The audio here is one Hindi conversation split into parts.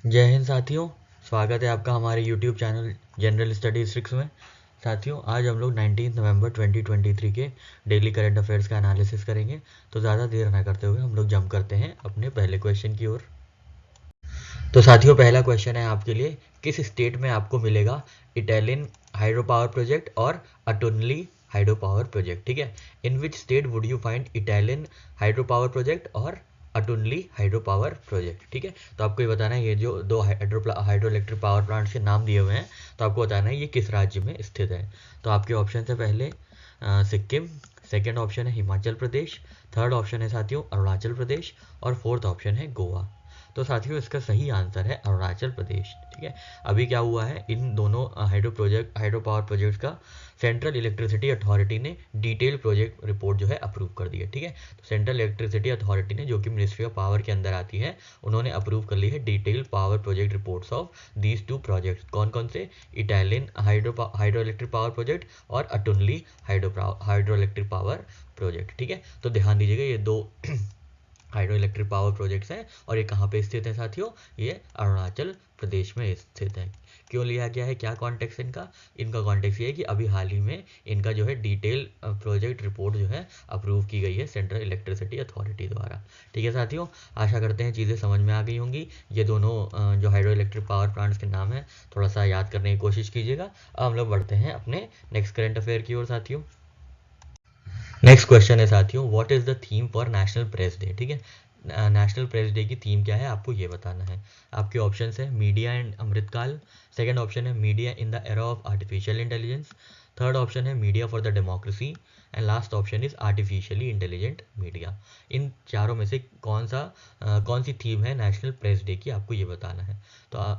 जय हिंद साथियों, स्वागत है आपका हमारे YouTube चैनल जनरल स्टडीज 6 में। साथियों, आज हम लोग 19 नवंबर 2023 के डेली करंट अफेयर्स का एनालिसिस करेंगे। तो ज़्यादा देर ना करते हुए हम लोग जंप करते हैं अपने पहले क्वेश्चन की ओर। तो साथियों, पहला क्वेश्चन है आपके लिए, किस स्टेट में आपको मिलेगा इटालियन हाइड्रो पावर प्रोजेक्ट और अटोनली हाइड्रो पावर प्रोजेक्ट। ठीक है, in which state would you find Etalin hydro power project और अटोनली हाइड्रो पावर प्रोजेक्ट। ठीक है, तो आपको ये बताना है, ये जो दो हाइड्रो इलेक्ट्रिक पावर प्लांट्स के नाम दिए हुए हैं, तो आपको बताना है ये किस राज्य में स्थित है। तो आपके ऑप्शन है पहले सिक्किम, सेकेंड ऑप्शन है हिमाचल प्रदेश, थर्ड ऑप्शन है साथियों अरुणाचल प्रदेश और फोर्थ ऑप्शन है गोवा। तो साथियों, इसका सही आंसर है अरुणाचल प्रदेश। ठीक है, अभी क्या हुआ है, इन दोनों हाइड्रो पावर प्रोजेक्ट्स का सेंट्रल इलेक्ट्रिसिटी अथॉरिटी ने डिटेल प्रोजेक्ट रिपोर्ट जो है अप्रूव कर दी है। ठीक है, तो सेंट्रल इलेक्ट्रिसिटी अथॉरिटी ने, जो कि मिनिस्ट्री ऑफ पावर के अंदर आती है, उन्होंने अप्रूव कर ली है detail power project reports of these two projects. कौन कौन से? Italian hydro electric power project और अटुनली हाइड्रो इलेक्ट्रिक पावर प्रोजेक्ट। ठीक है, तो ध्यान दीजिएगा, ये दो हाइड्रो इलेक्ट्रिक पावर प्रोजेक्ट्स हैं और ये कहाँ पे स्थित है साथियों? ये अरुणाचल प्रदेश में स्थित है। क्यों लिया गया है, क्या कॉन्टेक्स्ट इनका? इनका कॉन्टेक्स्ट ये है कि अभी हाल ही में इनका जो है डिटेल प्रोजेक्ट रिपोर्ट जो है अप्रूव की गई है सेंट्रल इलेक्ट्रिसिटी अथॉरिटी द्वारा। ठीक है साथियों, आशा करते हैं चीज़ें समझ में आ गई होंगी। ये दोनों जो हाइड्रो इलेक्ट्रिक पावर प्लांट्स के नाम है, थोड़ा सा याद करने की कोशिश कीजिएगा। अब हम लोग बढ़ते हैं अपने नेक्स्ट करंट अफेयर की ओर साथियों। नेक्स्ट क्वेश्चन है साथियों, what is the theme for national press day. ठीक है, नेशनल प्रेस डे की थीम क्या है, आपको ये बताना है। आपके ऑप्शन है media and Amritkaal, second option है media in the era of artificial intelligence, third option है media for the democracy and last option is artificially intelligent media. इन चारों में से कौन सी थीम है नेशनल प्रेस डे की, आपको ये बताना है।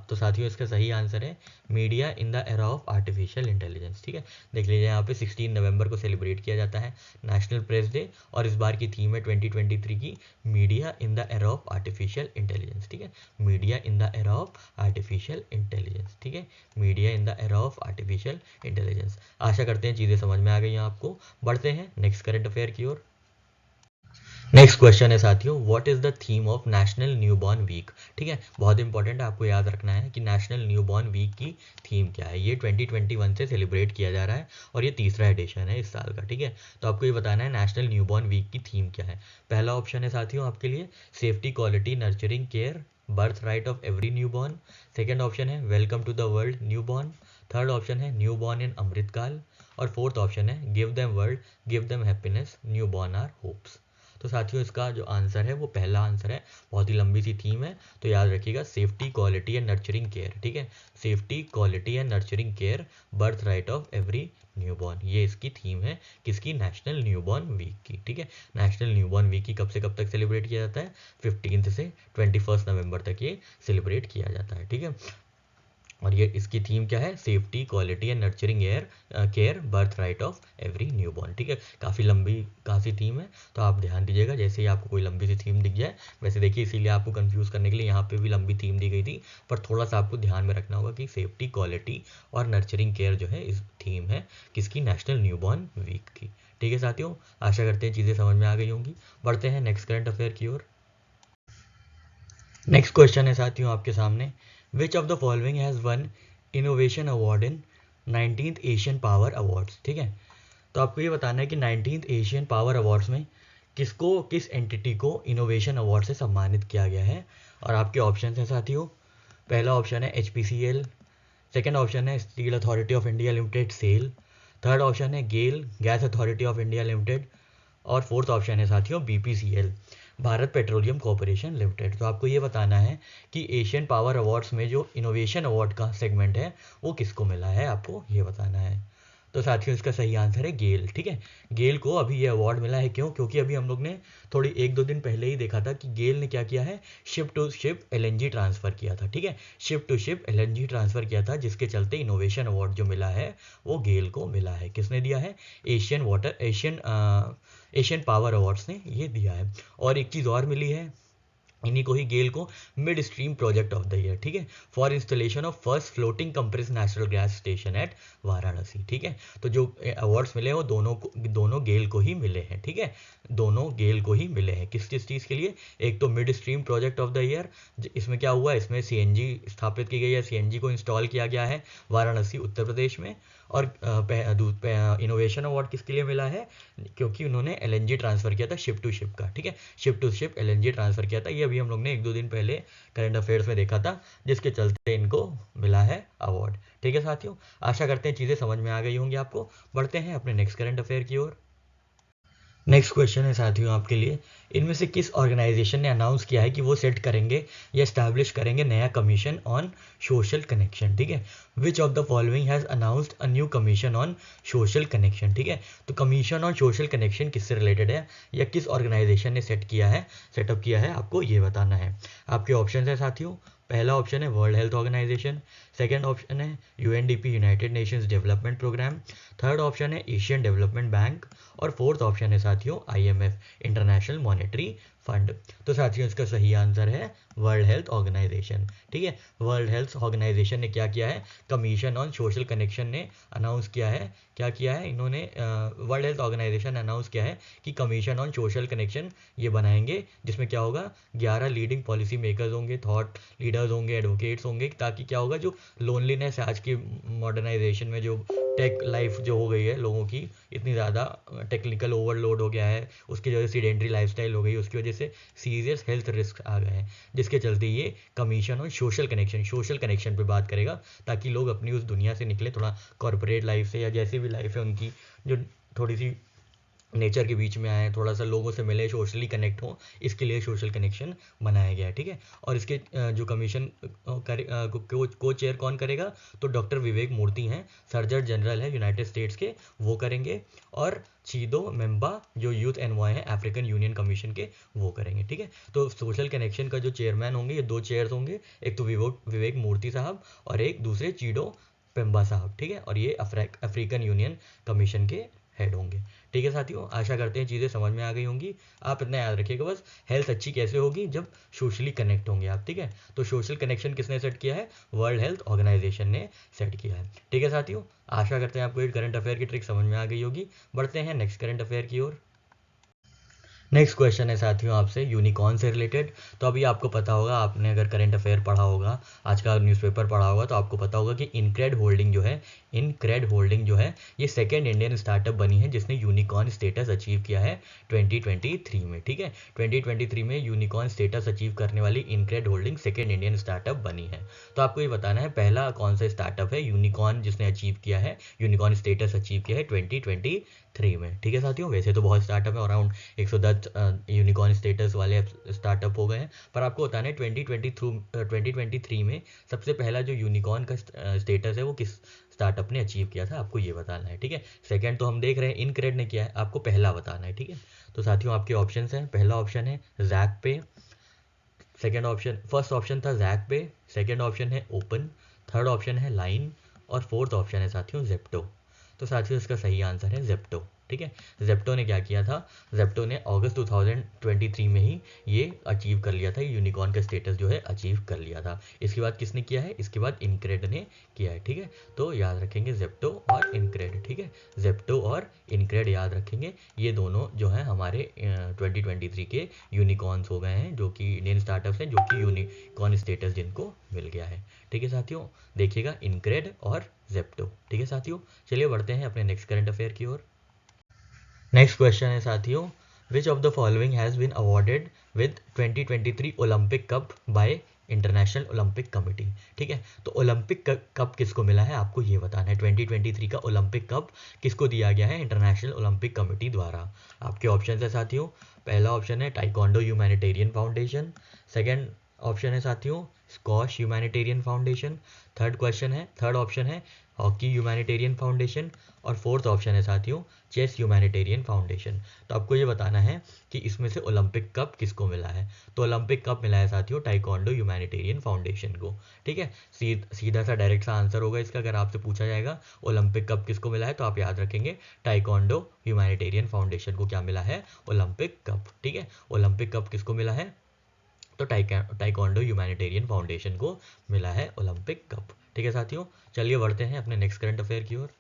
तो साथियों, इसका सही आंसर है media in the era of artificial intelligence. ठीक है, देख लीजिए, यहाँ पे 16 नवंबर को सेलिब्रेट किया जाता है नेशनल प्रेस डे, और इस बार की थीम है 2023 की media in the era of artificial intelligence. ठीक है, media in the era of artificial intelligence. ठीक है, media in the era of artificial intelligence. आशा करते हैं चीज़ें समझ में आ गई हैं आपको। बढ़ते हैं नेक्स्ट करंट अफेयर की ओर। नेक्स्ट क्वेश्चन है साथियों, what is the theme of national newborn week. ठीक है, बहुत इंपॉर्टेंट है, आपको याद रखना है कि नेशनल न्यूबॉर्न वीक की थीम क्या है। ये 2021 से सेलिब्रेट किया जा रहा है और ये तीसरा एडिशन है इस साल का। ठीक है, तो आपको ये बताना है नेशनल न्यूबॉर्न वीक की थीम क्या है। पहला ऑप्शन है साथियों आपके लिए safety, quality, nurturing care, birth right of every newborn. Second option है welcome to the world newborn. Third option है न्यूबॉर्न इन अमृतकाल और फोर्थ ऑप्शन है give them world, give them happiness, newborn are hopes. तो साथियों, इसका जो आंसर है वो पहला आंसर है। बहुत ही लंबी सी थीम है, तो याद रखिएगा safety, quality and nurturing care. ठीक है, safety, quality and nurturing care, birth right of every newborn, ये इसकी थीम है किसकी? नेशनल न्यूबॉर्न वीक की। ठीक है, नेशनल न्यूबॉर्न वीक की कब से कब तक सेलिब्रेट किया जाता है? 15 से 21 नवंबर तक ये सेलिब्रेट किया जाता है। ठीक है, और ये इसकी थीम क्या है? Safety, quality and nurturing care, birth right of every newborn. ठीक है, काफ़ी लंबी काफ़ी थीम है, तो आप ध्यान दीजिएगा जैसे ही आपको कोई लंबी सी थीम दिख जाए। वैसे देखिए, इसीलिए आपको कंफ्यूज करने के लिए यहाँ पे भी लंबी थीम दी गई थी, पर थोड़ा सा आपको ध्यान में रखना होगा कि सेफ्टी, क्वालिटी और नर्चरिंग केयर जो है इस थीम है किसकी? नेशनल न्यूबॉर्न वीक की। ठीक है साथियों, आशा करते हैं चीज़ें समझ में आ गई होंगी। बढ़ते हैं नेक्स्ट करंट अफेयर की ओर। नेक्स्ट क्वेश्चन है साथियों आपके सामने, विच of the following has one innovation award in 19th Asian power awards. ठीक है, तो आपको ये बताना है कि 19th एशियन पावर अवार्ड्स में किस एंटिटी को इनोवेशन अवार्ड से सम्मानित किया गया है। और आपके ऑप्शन हैं साथियों, पहला ऑप्शन है HPCL, सेकेंड ऑप्शन है Steel Authority of India Limited SAIL, third option है GAIL Gas Authority of India Limited और फोर्थ ऑप्शन है साथियों BPCL, Bharat Petroleum Corporation Limited. तो आपको ये बताना है कि एशियन पावर अवार्ड्स में जो इनोवेशन अवार्ड का सेगमेंट है वो किसको मिला है, आपको ये बताना है। तो साथियों, इसका सही आंसर है गेल। ठीक है, गेल को अभी ये अवार्ड मिला है। क्यों? क्योंकि अभी हम लोग ने थोड़ी 1-2 दिन पहले ही देखा था कि गेल ने क्या किया है, ship to ship LNG transfer किया था। ठीक है, ship to ship LNG transfer किया था, जिसके चलते इनोवेशन अवार्ड जो मिला है वो गेल को मिला है। किसने दिया है? एशियन पावर अवार्ड्स ने ये दिया है। और एक चीज़ और मिली है, इन्हीं को ही गेल को mid stream project of the year, ठीक है, for installation of first floating compressed natural gas station at Varanasi, ठीक है। तो जो अवार्ड्स मिले हैं वो दोनों गेल को ही मिले हैं, ठीक है, दोनों गेल को ही मिले हैं। किस किस चीज़ के लिए? एक तो mid stream project of the year, इसमें क्या हुआ, इसमें सीएनजी स्थापित की गई है, सीएनजी को इंस्टॉल किया गया है वाराणसी उत्तर प्रदेश में। और इनोवेशन अवार्ड किसके लिए मिला है? क्योंकि उन्होंने एलएनजी ट्रांसफ़र किया था शिप टू शिप का, ठीक है, ship to ship LNG transfer किया था। ये अभी हम लोग ने 1-2 दिन पहले करंट अफेयर्स में देखा था, जिसके चलते इनको मिला है अवार्ड, ठीक है साथियों। आशा करते हैं चीज़ें समझ में आ गई होंगी आपको। बढ़ते हैं अपने नेक्स्ट करंट अफेयर की ओर। नेक्स्ट क्वेश्चन है साथियों आपके लिए, इनमें से किस ऑर्गेनाइजेशन ने अनाउंस किया है कि वो सेट करेंगे या एस्टैब्लिश करेंगे नया कमीशन ऑन सोशल कनेक्शन, ठीक है। विच of the following has announced a new commission on social connection, ठीक है। तो कमीशन ऑन सोशल कनेक्शन किससे रिलेटेड है या किस ऑर्गेनाइजेशन ने सेटअप किया है, आपको ये बताना है। आपके ऑप्शन है साथियों, पहला ऑप्शन है World Health Organization, second option है UNDP United Nations Development Programme, third option है एशियन डेवलपमेंट बैंक और फोर्थ ऑप्शन है साथियों आईएमएफ इंटरनेशनल मॉनेटरी फंड। तो साथियों इसका सही आंसर है वर्ल्ड हेल्थ ऑर्गेनाइजेशन, ठीक है। वर्ल्ड हेल्थ ऑर्गेनाइजेशन ने क्या किया है, कमीशन ऑन सोशल कनेक्शन ने अनाउंस किया है, क्या किया है इन्होंने, वर्ल्ड हेल्थ ऑर्गेनाइजेशन ने अनाउंस किया है कि कमीशन ऑन सोशल कनेक्शन ये बनाएंगे, जिसमें क्या होगा 11 लीडिंग पॉलिसी मेकर्स होंगे, थॉट लीडर्स होंगे, एडवोकेट्स होंगे, ताकि क्या होगा जो लोनलीनेस आज की मॉडर्नाइजेशन में जो टेक लाइफ जो हो गई है लोगों की, इतनी ज़्यादा टेक्निकल ओवरलोड हो गया है, उसकी वजह से सीडेंट्री लाइफस्टाइल हो गई, उसकी वजह से सीरियस हेल्थ रिस्क आ गए हैं, जिसके चलते ये कमीशन और सोशल कनेक्शन पे बात करेगा, ताकि लोग अपनी उस दुनिया से निकले, थोड़ा कॉरपोरेट लाइफ से या जैसी भी लाइफ है उनकी, जो थोड़ी सी नेचर के बीच में आए, थोड़ा सा लोगों से मिले, सोशली कनेक्ट हो, इसके लिए सोशल कनेक्शन बनाया गया है, ठीक है। और इसके जो कमीशन को चेयर कौन करेगा, तो डॉक्टर विवेक मूर्ति हैं, सर्जन जनरल है यूनाइटेड स्टेट्स के, वो करेंगे। और चीदो मेम्बा जो यूथ एनवॉय हैं अफ्रीकन यूनियन कमीशन के, वो करेंगे, ठीक है। तो सोशल कनेक्शन का जो चेयरमैन होंगे, ये 2 चेयर्स होंगे, एक तो विवेक मूर्ति साहब और एक दूसरे चीडो पेम्बा साहब, ठीक है। और ये अफ्रीकन यूनियन कमीशन के हेड होंगे, ठीक है साथियों। आशा करते हैं चीज़ें समझ में आ गई होंगी। आप इतना याद रखिएगा बस, हेल्थ अच्छी कैसे होगी, जब सोशली कनेक्ट होंगे आप, ठीक है। तो सोशल कनेक्शन किसने सेट किया है, वर्ल्ड हेल्थ ऑर्गेनाइजेशन ने सेट किया है, ठीक है साथियों। आशा करते हैं आपको ये करंट अफेयर की ट्रिक समझ में आ गई होगी। बढ़ते हैं नेक्स्ट करंट अफेयर की ओर। नेक्स्ट क्वेश्चन है साथियों आपसे यूनिकॉर्न से रिलेटेड। तो अभी आपको पता होगा, आपने अगर करंट अफेयर पढ़ा होगा, आज का न्यूज़पेपर पढ़ा होगा, तो आपको पता होगा कि इनक्रेड होल्डिंग जो है ये सेकंड इंडियन स्टार्टअप बनी है जिसने यूनिकॉर्न स्टेटस अचीव किया है 2023 में, ठीक है। 2023 में यूनिकॉर्न स्टेटस अचीव करने वाली InCred holding second Indian startup बनी है। तो आपको ये बताना है पहला कौन सा स्टार्टअप है यूनिकॉर्न जिसने अचीव किया है, यूनिकॉर्न स्टेटस अचीव किया है 2023 में, ठीक है साथियों। वैसे तो बहुत स्टार्टअप है, अराउंड 110 यूनिकॉर्न स्टेटस वाले स्टार्टअप हो गए हैं, पर आपको बताना है 2023 में सबसे पहला जो यूनिकॉर्न का स्टेटस है वो किस स्टार्टअप ने अचीव किया था, आपको ये बताना है, ठीक है। सेकंड तो हम देख रहे हैं इनक्रेड ने किया है, आपको पहला बताना है, ठीक है। तो साथियों आपके ऑप्शंस हैं, पहला ऑप्शन है जैक पे, फर्स्ट ऑप्शन था जैक पे, सेकंड ऑप्शन है ओपन, थर्ड ऑप्शन है लाइन और फोर्थ ऑप्शन है साथियों जेप्टो। तो साथियों इसका सही आंसर है जेप्टो, ठीक है। जेप्टो ने क्या किया था, जेप्टो ने अगस्त 2023 में ही ये अचीव कर लिया था, यूनिकॉर्न का स्टेटस जो है अचीव कर लिया था। इसके बाद किसने किया है, इसके बाद इनक्रेड ने किया है, ठीक है। तो याद रखेंगे जेप्टो और इनक्रेड, ठीक है, जेप्टो और इनक्रेड याद रखेंगे, ये दोनों जो है हमारे 2023 के यूनिकॉर्न्स हो गए हैं, जो कि इंडियन स्टार्टअप्स हैं, जो कि यूनिकॉर्न स्टेटस जिनको मिल गया है, ठीक है साथियों। देखिएगा इनक्रेड और जेप्टो, ठीक है साथियों। चलिए बढ़ते हैं अपने नेक्स्ट करंट अफेयर की ओर। नेक्स्ट क्वेश्चन है साथियों, which of the following has been awarded with 2023 Olympic cup by international Olympic committee, ठीक है। तो ओलंपिक कप किसको मिला है, आपको ये बताना है। 2023 का ओलंपिक कप किसको दिया गया है इंटरनेशनल ओलंपिक कमेटी द्वारा। आपके ऑप्शन है साथियों, पहला ऑप्शन है taekwondo humanitarian foundation, second option है साथियों squash humanitarian foundation, third option है हॉकी ह्यूमैनिटेरियन फाउंडेशन और फोर्थ ऑप्शन है साथियों चेस ह्यूमैनिटेरियन फाउंडेशन। तो आपको ये बताना है कि इसमें से ओलंपिक कप किसको मिला है। तो ओलंपिक कप मिला है साथियों टाइकोंडो ह्यूमैनिटेरियन फाउंडेशन को, ठीक है। सीधा सा डायरेक्ट सा आंसर होगा इसका, अगर आपसे पूछा जाएगा ओलंपिक कप किसको मिला है, तो आप याद रखेंगे टाइकोंडो ह्यूमैनिटेरियन फाउंडेशन को क्या मिला है, ओलंपिक कप, ठीक है। ओलंपिक कप किसको मिला है, तो टाइकोंडो ह्यूमैनिटेरियन फाउंडेशन को मिला है ओलंपिक कप। ठीक है साथियों, चलिए बढ़ते हैं अपने नेक्स्ट करंट अफेयर की ओर।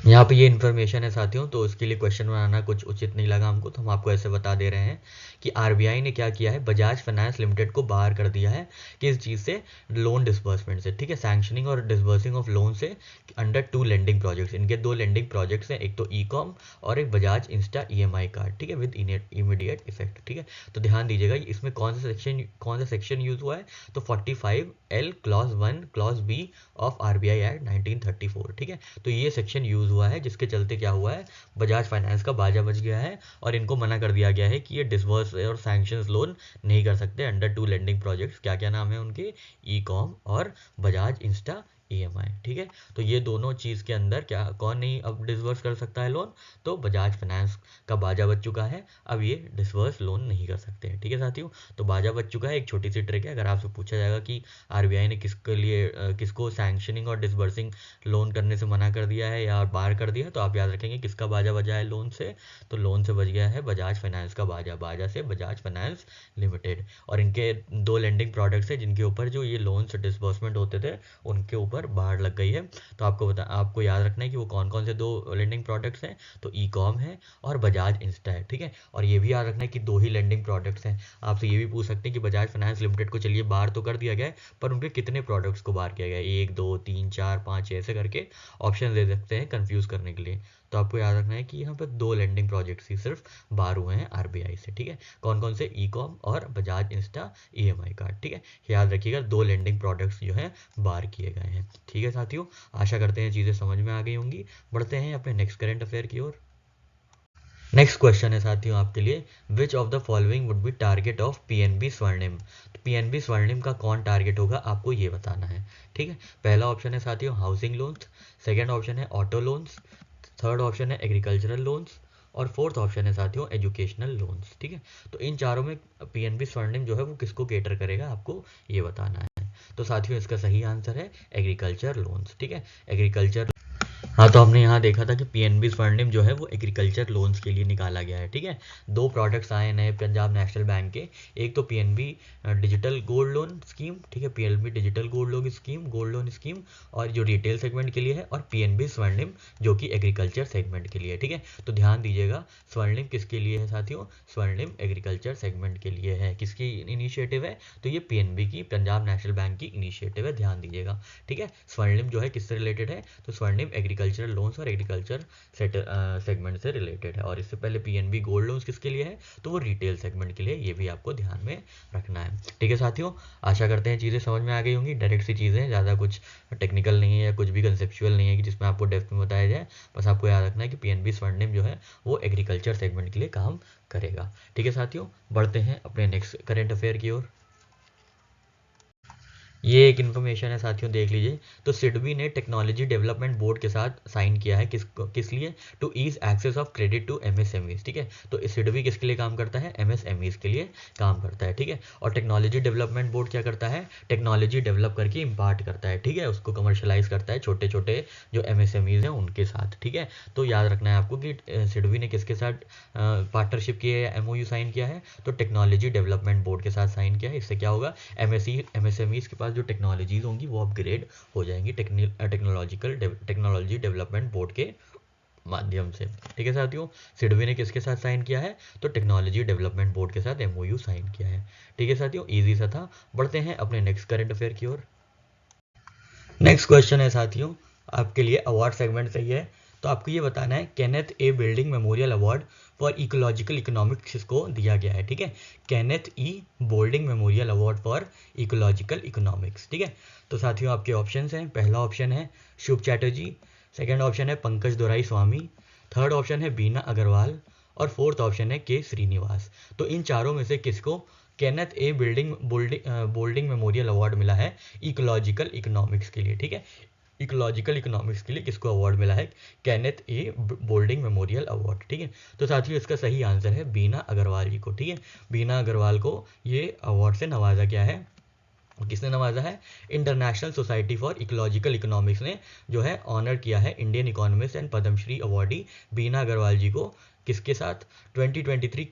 यहाँ पे ये इन्फॉर्मेशन है साथियों, तो उसके लिए क्वेश्चन बनाना कुछ उचित नहीं लगा हमको, तो हम आपको ऐसे बता दे रहे हैं कि आरबीआई ने क्या किया है, बजाज फाइनेंस लिमिटेड को बाहर कर दिया है किस चीज़ से, लोन डिसबर्समेंट से। ठीक है, सैंक्शनिंग और डिसबर्सिंग ऑफ लोन से अंडर 2 लेंडिंग प्रोजेक्ट्स। इनके 2 लेंडिंग प्रोजेक्ट्स हैं, एक तो ई कॉम और एक बजाज इंस्टा ईएमआई कार्ड। ठीक है, विद इमीडिएट इफेक्ट। ठीक है, तो ध्यान दीजिएगा इसमें कौन सा सेक्शन यूज हुआ है, तो 45L clause 1 clause B of RBI act 1934। ठीक है, तो ये सेक्शन यूज हुआ है, जिसके चलते क्या हुआ है, बजाज फाइनेंस का बाजा बच गया है और इनको मना कर दिया गया है कि ये डिसबर्स और सैंक्शंस लोन नहीं कर सकते अंडर 2 लेंडिंग प्रोजेक्ट्स। क्या क्या नाम है उनके, ई कॉम और बजाज इंस्टा ईएमआई। ठीक है, तो ये दोनों चीज़ के अंदर क्या, कौन नहीं अब डिसबर्स कर सकता है लोन, तो बजाज फाइनेंस का बाजा बच चुका है, अब ये डिसबर्स लोन नहीं कर सकते हैं। ठीक है साथियों, तो बाजा बच चुका है। एक छोटी सी ट्रिक है, अगर आपसे पूछा जाएगा कि आरबीआई ने किसके लिए किसको सैंक्शनिंग और डिसबर्सिंग लोन करने से मना कर दिया है या बाहर कर दिया है, तो आप याद रखेंगे किसका बाजा बजा है लोन से, तो लोन से बच गया है बजाज फाइनेंस का बाजा, बाजा से बजाज फाइनेंस लिमिटेड। और इनके 2 लेंडिंग प्रोडक्ट्स हैं जिनके ऊपर जो ये लोन से डिसबर्समेंट होते थे उनके ऊपर बाहर लग गई है। तो आपको याद रखना है कि वो कौन कौन से 2 लेंडिंग प्रोडक्ट्स हैं, तो ई कॉम है और बजाज इंस्टा है। ठीक है, और ये भी याद रखना है कि 2 ही लेंडिंग प्रोडक्ट्स हैं। आपसे ये भी पूछ सकते हैं कि बजाज फाइनेंस लिमिटेड को चलिए बाहर तो कर दिया गया है, पर उनके कितने प्रोडक्ट्स को बाहर किया गया है, 1 2 3 4 5 ऐसे करके ऑप्शन दे सकते हैं कंफ्यूज करने के लिए। तो आपको याद रखना है कि यहाँ पर 2 लेंडिंग प्रोजेक्ट्स ही सिर्फ बाहर हुए हैं आरबीआई से। ठीक है, कौन कौन से, ई कॉम और बजाज इंस्टा ईएमआई कार्ड। ठीक है, याद रखिएगा 2 लेंडिंग प्रोडक्ट्स जो है बाहर किए गए हैं। ठीक है साथियों, आशा करते हैं चीज़ें समझ में आ गई होंगी। बढ़ते हैं अपने नेक्स्ट करंट अफेयर की ओर। नेक्स्ट क्वेश्चन है साथियों आपके लिए, विच of the following would be target of PNB स्वर्णिम। तो पीएनबी स्वर्णिम का कौन टारगेट होगा, आपको ये बताना है। ठीक है, पहला ऑप्शन है साथियों हाउसिंग लोन्स, सेकेंड ऑप्शन है ऑटो लोन्स, थर्ड ऑप्शन है एग्रीकल्चरल लोन्स और फोर्थ ऑप्शन है साथियों एजुकेशनल लोन्स। ठीक है, तो इन चारों में पीएनबी स्वर्णिम जो है वो किसको केटर करेगा, आपको ये बताना है। तो साथियों इसका सही आंसर है एग्रीकल्चर लोन्स। ठीक है, एग्रीकल्चर। हाँ, तो हमने यहाँ देखा था कि पीएनबी स्वर्णिम जो है वो एग्रीकल्चर लोन्स के लिए निकाला गया है। ठीक है, 2 प्रोडक्ट्स आए नए पंजाब नेशनल बैंक के, एक तो PNB digital gold loan scheme. ठीक है, PNB digital gold loan scheme और जो रिटेल सेगमेंट के लिए है, और पीएनबी स्वर्णिम जो कि एग्रीकल्चर सेगमेंट के लिए है। ठीक है, तो ध्यान दीजिएगा स्वर्णिम किसके लिए है साथियों, स्वर्णिम एग्रीकल्चर सेगमेंट के लिए है। किसकी इनिशिएटिव है, तो ये पीएनबी की, पंजाब नेशनल बैंक की इनिशिएटिव है, ध्यान दीजिएगा। ठीक है, स्वर्णिम जो है किससे रिलेटेड है, तो स्वर्णिम एग्रीकल्चरल लोन्स और एग्रीकल्चर सेगमेंट से रिलेटेड है। और इससे पहले पीएनबी गोल्ड लोन्स किसके लिए है, तो वो रिटेल सेगमेंट के लिए, ये भी आपको ध्यान में रखना है। ठीक है साथियों, आशा करते हैं चीज़ें समझ में आ गई होंगी, डायरेक्ट सी चीज़ें, ज़्यादा कुछ टेक्निकल नहीं है या कुछ भी कंसेप्चुअल नहीं है कि जिसमें आपको डेप्थ में बताया जाए। बस आपको याद रखना है कि पीएनबी स्वर्णिम जो है वो एग्रीकल्चर सेगमेंट के लिए काम करेगा। ठीक है साथियों, बढ़ते हैं अपने नेक्स्ट करेंट अफेयर की ओर। ये एक इन्फॉर्मेशन है साथियों, देख लीजिए। तो सिडबी ने टेक्नोलॉजी डेवलपमेंट बोर्ड के साथ साइन किया है, किस लिए, to ease access of credit to MSMEs. ठीक है, तो सिडबी किसके लिए काम करता है, एमएसएमईज के लिए काम करता है। ठीक है, और टेक्नोलॉजी डेवलपमेंट बोर्ड क्या करता है, टेक्नोलॉजी डेवलप करके इम्पार्ट करता है। ठीक है, उसको कमर्शलाइज करता है छोटे छोटे जो एमएसएमईज हैं उनके साथ। ठीक है, तो याद रखना है आपको कि सिडबी ने किसके साथ पार्टनरशिप की है, एमओयू साइन किया है, तो टेक्नोलॉजी डेवलपमेंट बोर्ड के साथ साइन किया है। इससे क्या होगा, एमएसएमईज के पास जो टेक्नोलॉजीज होंगी वो अपग्रेड हो जाएंगी टेक्नोलॉजी डेवलपमेंट बोर्ड के माध्यम से। ठीक है साथियों, सिडबी ने किसके साथ साइन किया है, तो टेक्नोलॉजी डेवलपमेंट बोर्ड के साथ एमओयू साइन किया है। ठीक है साथियों, इजी सा था। बढ़ते हैं अपने नेक्स्ट करंट अफेयर की ओर। नेक्स्ट क्वेश्चन है साथियों आपके लिए, अवार्ड सेगमेंट से ही है। तो आपको ये बताना है, Kenneth A building memorial award for Ecological economics को दिया गया है। ठीक है, Kenneth E Boulding Memorial award for Ecological economics. ठीक है, तो साथियों आपके ऑप्शंस हैं, पहला ऑप्शन है शुभ चैटर्जी, सेकंड ऑप्शन है पंकज दोराई स्वामी, थर्ड ऑप्शन है बीना अग्रवाल और फोर्थ ऑप्शन है के श्रीनिवास। तो इन चारों में से किसको केनेथ ए बोल्डिंग मेमोरियल अवार्ड मिला है इकोलॉजिकल इकोनॉमिक्स के लिए। ठीक है, इकोलॉजिकल इकोनॉमिक्स के लिए किसको अवार्ड मिला है, केनेथ ए बोल्डिंग मेमोरियल अवार्ड। ठीक है, तो साथियों इसका सही आंसर है बीना अग्रवाल जी को। ठीक है, बीना अग्रवाल को ये अवार्ड से नवाजा गया है। किसने नवाजा है, International Society for Ecological Economics ने जो है ऑनर किया है Indian economist and Padma Shri awardee Bina Agarwal ji को किसके साथ? 2023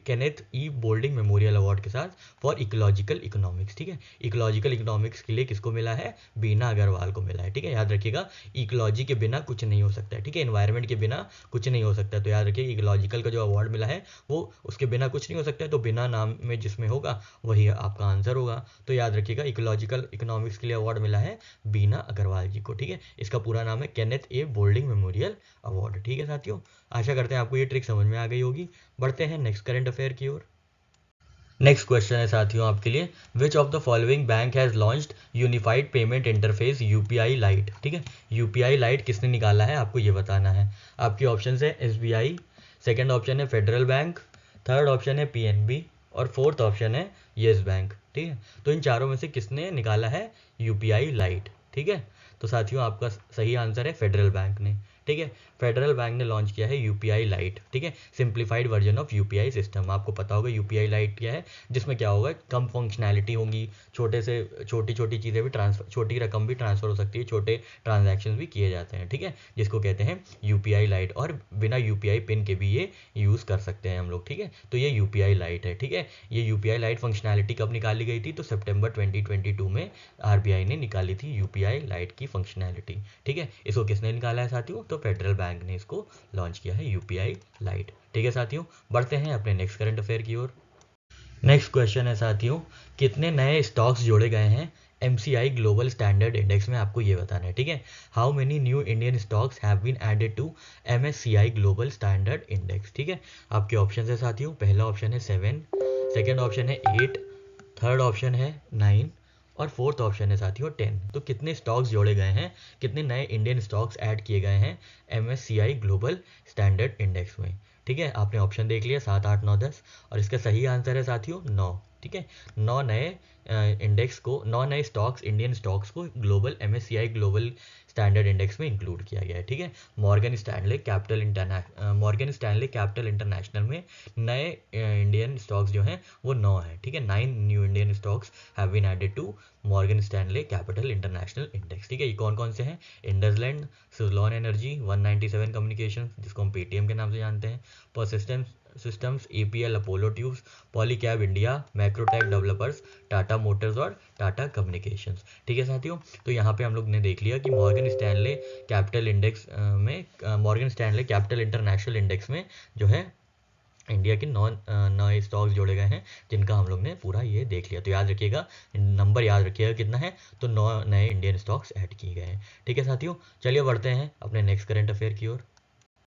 Kenneth E Boulding Memorial Award के साथ फॉर इकोलॉजिकल इकोनॉमिक्स। ठीक है, इकोलॉजिकल इकोनॉमिक्स के लिए किसको मिला है? बीना अग्रवाल को मिला है। ठीक है, याद रखिएगा, इकोलॉजी के बिना कुछ नहीं हो सकता है। ठीक है, एनवायरनमेंट के बिना कुछ नहीं हो सकता है। तो याद रखिए, इकोलॉजिकल का जो अवार्ड मिला है वो उसके बिना कुछ नहीं हो सकता है, तो बिना नाम में जिसमें होगा वही आपका आंसर होगा। तो याद रखिएगा, इकोलॉजिकल इकोनॉमिक्स के लिए अवार्ड मिला है बीना अग्रवाल जी को। ठीक है, इसका पूरा नाम है केनेथ ए बोल्डिंग मेमोरियल अवार्ड। ठीक है साथियों, आशा करते हैं आपको ये ट्रिक समझ में आ गई होगी। बढ़ते हैं नेक्स्ट करंट अफेयर की ओर। नेक्स्ट क्वेश्चन है साथियों आपके लिए, विच of the following bank has launched unified payment interface UPI light. ठीक है, यूपीआई लाइट किसने निकाला है आपको ये बताना है। आपके ऑप्शन है एसबीआई, सेकेंड ऑप्शन है फेडरल बैंक, थर्ड ऑप्शन है पीएनबी और फोर्थ ऑप्शन है येस बैंक। ठीक है, तो इन चारों में से किसने निकाला है यूपीआई लाइट? ठीक है, तो साथियों आपका सही आंसर है फेडरल बैंक ने। ठीक है, फेडरल बैंक ने लॉन्च किया है यूपीआई लाइट। ठीक है, simplified version of UPI system. आपको पता होगा यूपीआई लाइट क्या है, जिसमें क्या होगा, कम फंक्शनैलिटी होंगी, छोटे से छोटी छोटी चीज़ें भी ट्रांसफर, छोटी रकम भी ट्रांसफर हो सकती है, छोटे ट्रांजैक्शन भी किए जाते हैं। ठीक है, जिसको कहते हैं यूपीआई लाइट, और बिना यूपीआई पिन के भी ये यूज़ कर सकते हैं हम लोग। ठीक है, तो ये यूपीआई लाइट है। ठीक है, ये यूपीआई लाइट फंक्शनैलिटी कब निकाली गई थी? तो सितंबर 2022 में आरबीआई ने निकाली थी यूपीआई लाइट की फंक्शनैलिटी। ठीक है, इसको किसने निकाला है साथियों? तो फेडरल बैंक ने इसको लॉन्च किया है यूपीआई लाइट। ठीक है साथियों, बढ़ते हैं अपने नेक्स्ट करंट अफेयर की ओर। नेक्स्ट क्वेश्चन है साथियों, कितने नए स्टॉक्स जोड़े गए हैं एमसीआई ग्लोबल स्टैंडर्ड इंडेक्स में? आपको ये बताना है। ठीक है, how many new Indian stocks have been added to MSCI global standard index. ठीक है, आपके ऑप्शन है साथियों, पहला ऑप्शन है 7, सेकेंड ऑप्शन है 8, थर्ड ऑप्शन है 9 और फोर्थ ऑप्शन है साथियों 10। तो कितने स्टॉक्स जोड़े गए हैं, कितने नए इंडियन स्टॉक्स ऐड किए गए हैं एमएससीआई ग्लोबल स्टैंडर्ड इंडेक्स में? ठीक है, आपने ऑप्शन देख लिया 7, 8, 9, 10 और इसका सही आंसर है साथियों 9। ठीक है, 9 नए इंडेक्स को, 9 नए स्टॉक्स, इंडियन स्टॉक्स को global MSCI global standard index में इंक्लूड किया गया है। ठीक है, मॉर्गन स्टैनले कैपिटल इंटरनेशनल में नए इंडियन स्टॉक्स जो हैं वो 9 हैं। ठीक है, 9 new Indian stocks have been added to Morgan Stanley capital international index. ठीक है, ये कौन कौन से हैं? इंडसलैंड, सुजलॉन एनर्जी, 197 कम्युनिकेशन जिसको हम पेटीएम के नाम से जानते हैं, persistence systems, APL Apollo tubes, Polycab India, Macrotech developers, Tata Motors और टाटा कम्युनिकेशंस। ठीक है साथियों, तो यहाँ पे हम लोग ने देख लिया कि मॉर्गन स्टैनले कैपिटल इंडेक्स में, Morgan Stanley capital international index में जो है इंडिया के 9 नए स्टॉक्स जोड़े गए हैं, जिनका हम लोग ने पूरा ये देख लिया। तो याद रखिएगा, नंबर याद रखिएगा कितना है, तो 9 नए इंडियन स्टॉक्स ऐड किए गए हैं। ठीक है साथियों, चलिए बढ़ते हैं अपने नेक्स्ट करंट अफेयर की ओर।